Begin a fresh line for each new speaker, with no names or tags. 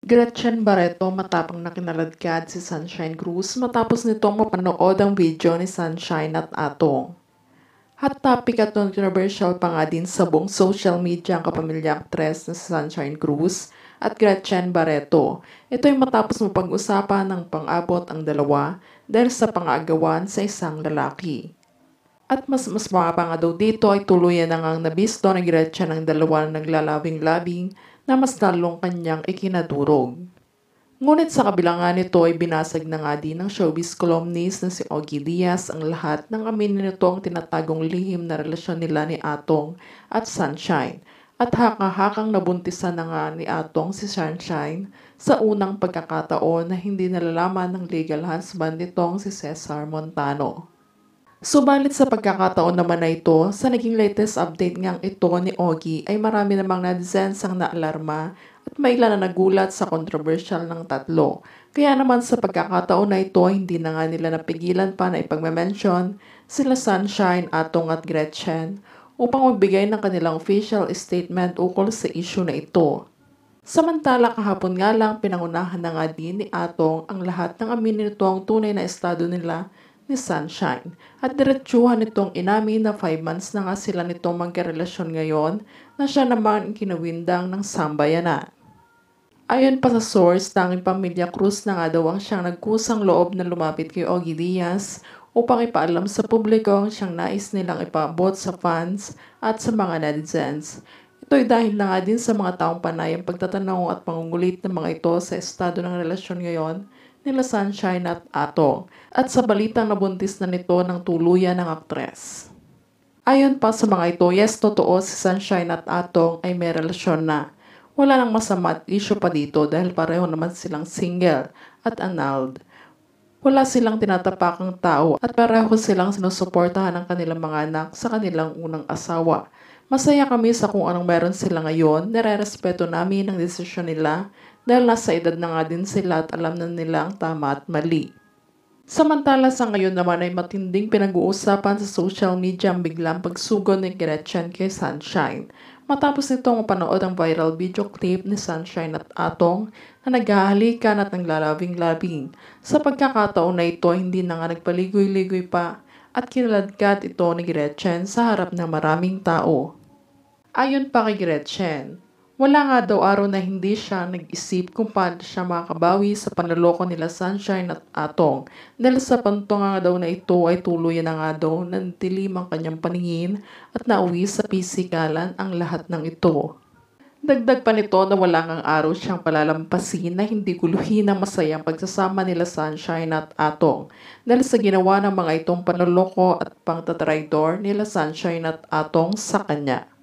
Gretchen Barreto matapang na kinaladkad si Sunshine Cruz matapos nitong mapanood ang video ni Sunshine at Atong. Hot topic at controversial pa nga din sa buong social media ang kapamilya actress na si Sunshine Cruz at Gretchen Barreto. Ito ay matapos mapag-usapan ng pang-abot ang dalawa dahil sa pang-aagawan sa isang lalaki. At mas mapapa nga daw dito ay tuluyan na ngang nabisto ni Gretchen ang dalawa na naglalabing-labing na mas lalong kanyang ikinadurog. Ngunit sa kabila nga nito ay binasag na nga din ng showbiz columnist na si Ogie Diaz ang lahat ng aminin nitong tinatagong lihim na relasyon nila ni Atong at Sunshine. At haka-hakang nabuntisan na nga ni Atong si Sunshine sa unang pagkakataon na hindi nalalaman ng legal husband nitong si Cesar Montano. Subalit sa pagkakataon naman na ito, sa naging latest update ngang ito ni Ogie ay marami namang netizens ang naalarma at may ilan na nagulat sa controversial ng tatlo. Kaya naman sa pagkakataon na ito, hindi na nga nila napigilan pa na ipagme-mention sila Sunshine, Atong at Gretchen upang magbigay ng kanilang official statement ukol sa issue na ito. Samantala kahapon nga lang pinangunahan na nga din ni Atong ang lahat ng aminin nito ang tunay na estado nila ni Sunshine. At diretsuhan nitong inamin na 5 months na nga sila nitong magkarelasyon ngayon na siya naman ang kinawindang ng sambayanan. Ayon pa sa source, tanging pamilya Cruz na nga daw ang siyang nagkusang loob na lumapit kay Ogie Diaz upang ipaalam sa publiko ang siyang nais nilang ipaabot sa fans at sa mga netizens. Ito'y dahil na nga din sa mga taong panay ang pagtatanong at pangungulit ng mga ito sa estado ng relasyon ngayon nila Sunshine at Atong at sa balitang nabuntis na nito ng tuluyan ng aktres. Ayon pa sa mga ito, yes, totoo si Sunshine at Atong ay may relasyon na. Wala nang masama at issue pa dito dahil pareho naman silang single at annulled. Wala silang tinatapakang tao at pareho silang sinusuportahan ng kanilang mga anak sa kanilang unang asawa. Masaya kami sa kung anong meron sila ngayon, nire-respeto namin ang desisyon nila dahil nasa edad na nga din sila at alam na nila ang tama at mali. Samantala sa ngayon naman ay matinding pinag-uusapan sa social media ang biglang pagsugod ni Gretchen kay Sunshine. Matapos nitong mapanood ang viral video clip ni Sunshine at Atong na naghahalikan at naglalabing-labing. Sa pagkakataon na ito, hindi na nga nagpaligoy-ligoy pa at kinaladkad ito ni Gretchen sa harap ng maraming tao. Ayon pa kay Gretchen, wala nga daw araw na hindi siya nag-isip kung paano siya makakabawi sa panloloko nila Sunshine at Atong dahil sa panto nga daw na ito ay tuluyan na nga daw na natilim ang kanyang paningin at nauwi sa pisikalan ang lahat ng ito. Dagdag pa nito na wala ngang araw siyang palalampasin na hindi guluhin ang masayang pagsasama nila Sunshine at Atong dahil sa ginawa ng mga itong panloloko at pangtatraidor nila Sunshine at Atong sa kanya.